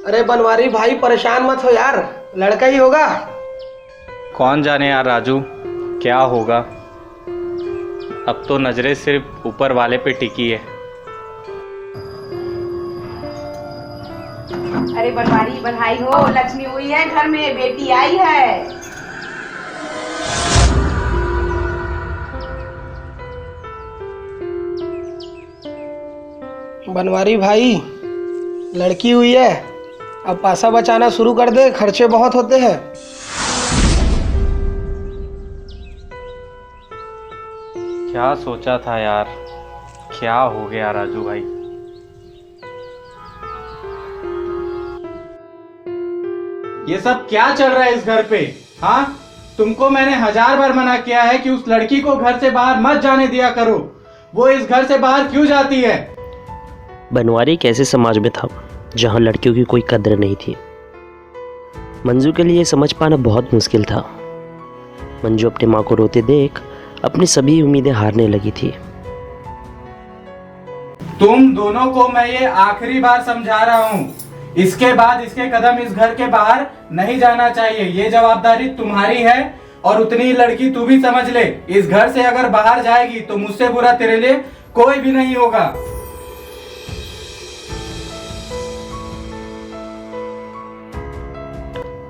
अरे बनवारी भाई परेशान मत हो यार, लड़का ही होगा। कौन जाने यार राजू, क्या होगा। अब तो नजरें सिर्फ ऊपर वाले पे टिकी है। अरे बनवारी बधाई हो, लक्ष्मी हुई है घर में, बेटी आई है। बनवारी भाई लड़की हुई है, अब पैसा बचाना शुरू कर दे, खर्चे बहुत होते हैं। क्या सोचा था यार, क्या हो गया राजू भाई। ये सब क्या चल रहा है इस घर पे? हाँ, तुमको मैंने 1000 बार मना किया है कि उस लड़की को घर से बाहर मत जाने दिया करो। वो इस घर से बाहर क्यों जाती है? बनवारी एक ऐसे समाज में था जहां लड़कियों की कोई कद्र नहीं थी। मंजू के लिए समझ पाना बहुत मुश्किल था। मंजू अपनी माँ को रोते देख अपनी सभी उम्मीदें हारने लगी थी। तुम दोनों को मैं ये आखिरी बार समझा रहा हूँ, इसके बाद इसके कदम इस घर के बाहर नहीं जाना चाहिए। ये जवाबदारी तुम्हारी है और उतनी ही लड़की तू भी समझ ले। इस घर से अगर बाहर जाएगी तो मुझसे बुरा तेरे लिए कोई भी नहीं होगा।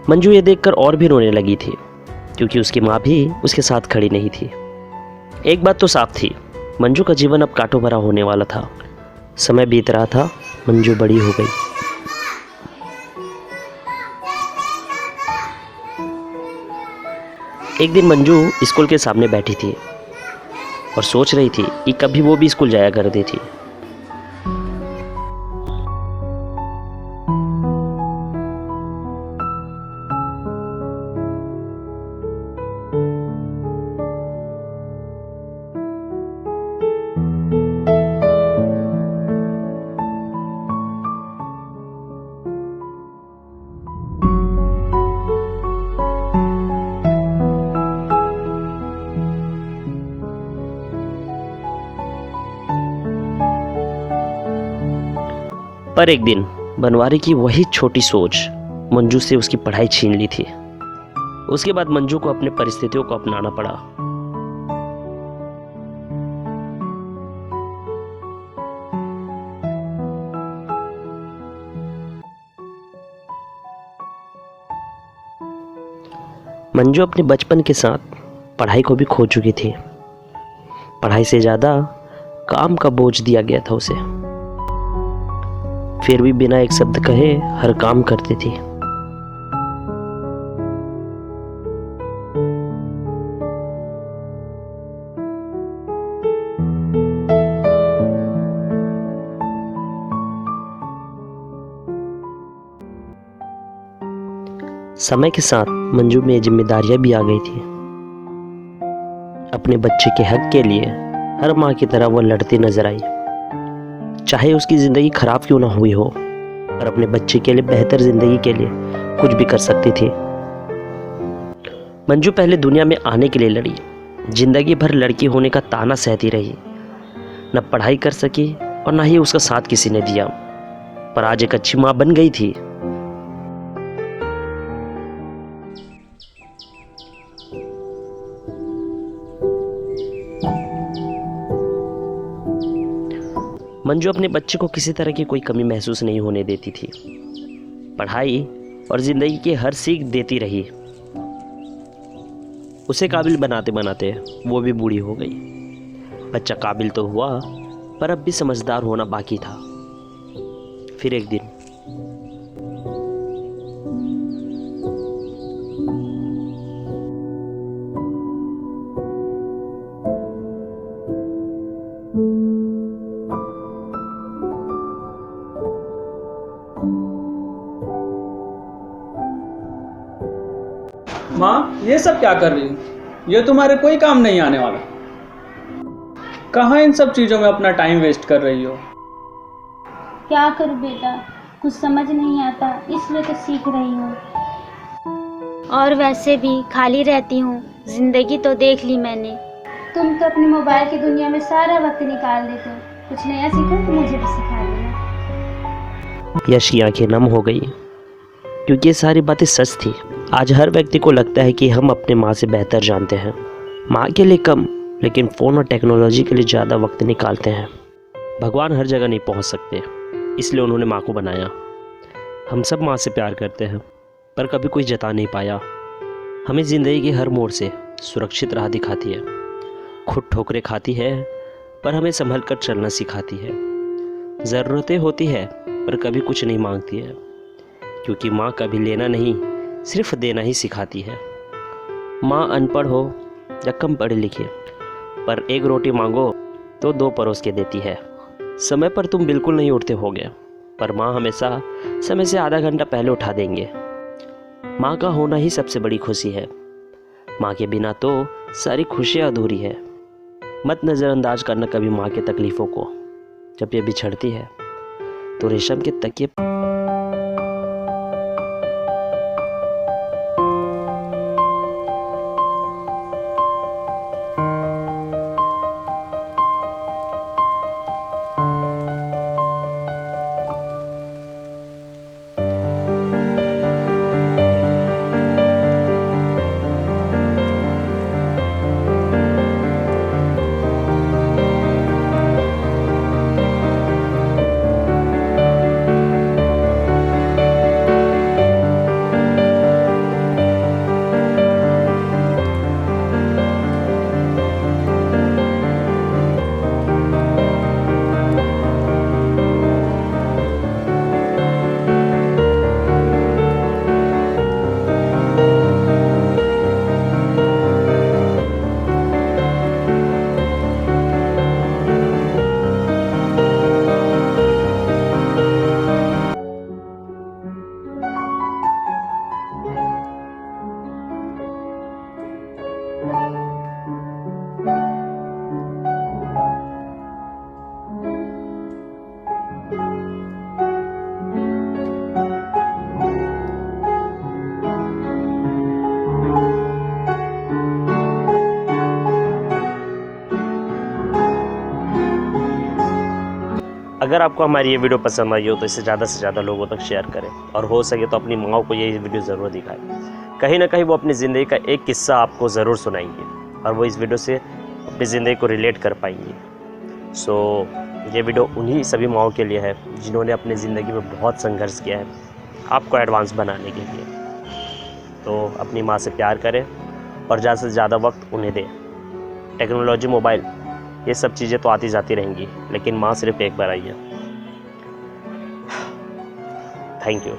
मंजू ये देखकर और भी रोने लगी थी, क्योंकि उसकी माँ भी उसके साथ खड़ी नहीं थी। एक बात तो साफ थी, मंजू का जीवन अब कांटों भरा होने वाला था। समय बीत रहा था, मंजू बड़ी हो गई। एक दिन मंजू स्कूल के सामने बैठी थी और सोच रही थी कि कभी वो भी स्कूल जाया करती थी। पर एक दिन बनवारी की वही छोटी सोच मंजू से उसकी पढ़ाई छीन ली थी। उसके बाद मंजू को अपने परिस्थितियों को अपनाना पड़ा। मंजू अपने बचपन के साथ पढ़ाई को भी खो चुकी थी। पढ़ाई से ज्यादा काम का बोझ दिया गया था उसे। फिर भी बिना एक शब्द कहे हर काम करती थी। समय के साथ मंजू में जिम्मेदारियां भी आ गई थी। अपने बच्चे के हक के लिए हर माँ की तरह वो लड़ती नजर आई। चाहे उसकी ज़िंदगी खराब क्यों ना हुई हो, पर अपने बच्चे के लिए बेहतर ज़िंदगी के लिए कुछ भी कर सकती थी। मंजू पहले दुनिया में आने के लिए लड़ी, जिंदगी भर लड़की होने का ताना सहती रही। न पढ़ाई कर सकी और न ही उसका साथ किसी ने दिया, पर आज एक अच्छी माँ बन गई थी। मंजू अपने बच्चे को किसी तरह की कोई कमी महसूस नहीं होने देती थी। पढ़ाई और जिंदगी की हर सीख देती रही। उसे काबिल बनाते बनाते वो भी बूढ़ी हो गई। बच्चा काबिल तो हुआ, पर अब भी समझदार होना बाकी था। फिर एक दिन माँ, ये सब क्या कर रही हो? ये तुम्हारे कोई काम नहीं आने वाला। कहाँ इन सब चीज़ों में अपना टाइम वेस्ट कर रही हो? क्या करूँ बेटा, कुछ समझ नहीं आता, इसलिए तो सीख रही हूँ। और वैसे भी खाली रहती हूँ, जिंदगी तो देख ली मैंने। तुम तो अपनी मोबाइल की दुनिया में सारा वक्त निकाल देते हो। कुछ नया सीखो तो मुझे भी सिखा देना। यश की आंखें नम हो गई क्योंकि ये सारी बातें सच थी। आज हर व्यक्ति को लगता है कि हम अपने माँ से बेहतर जानते हैं। माँ के लिए कम, लेकिन फ़ोन और टेक्नोलॉजी के लिए ज़्यादा वक्त निकालते हैं। भगवान हर जगह नहीं पहुँच सकते, इसलिए उन्होंने माँ को बनाया। हम सब माँ से प्यार करते हैं, पर कभी कोई जता नहीं पाया। हमें ज़िंदगी के हर मोड़ से सुरक्षित राह दिखाती है, खुद ठोकरें खाती है, पर हमें संभल कर चलना सिखाती है। ज़रूरतें होती है, पर कभी कुछ नहीं मांगती है, क्योंकि माँ कभी लेना नहीं, सिर्फ देना ही सिखाती है। माँ अनपढ़ हो या कम पढ़े लिखे, पर एक रोटी मांगो तो 2 परोस के देती है। समय पर तुम बिल्कुल नहीं उठते होगे, पर माँ हमेशा समय से आधा घंटा पहले उठा देंगे। माँ का होना ही सबसे बड़ी खुशी है। माँ के बिना तो सारी खुशियाँ अधूरी है। मत नज़रअंदाज करना कभी माँ की तकलीफ़ों को। जब ये बिछड़ती है तो रेशम के तकिए अगर आपको हमारी ये वीडियो पसंद आई हो तो इसे ज़्यादा से ज़्यादा लोगों तक शेयर करें, और हो सके तो अपनी माँओं को ये वीडियो ज़रूर दिखाएं। कहीं ना कहीं वो अपनी ज़िंदगी का एक किस्सा आपको ज़रूर सुनाएंगे, और वो इस वीडियो से अपनी ज़िंदगी को रिलेट कर पाएंगे। ये वीडियो उन्हीं सभी माँओं के लिए है जिन्होंने अपनी ज़िंदगी में बहुत संघर्ष किया है आपको एडवांस बनाने के लिए। तो अपनी माँ से प्यार करें और ज़्यादा से ज़्यादा वक्त उन्हें दें। टेक्नोलॉजी, मोबाइल, ये सब चीज़ें तो आती जाती रहेंगी, लेकिन माँ सिर्फ एक बार आई है। Thank you.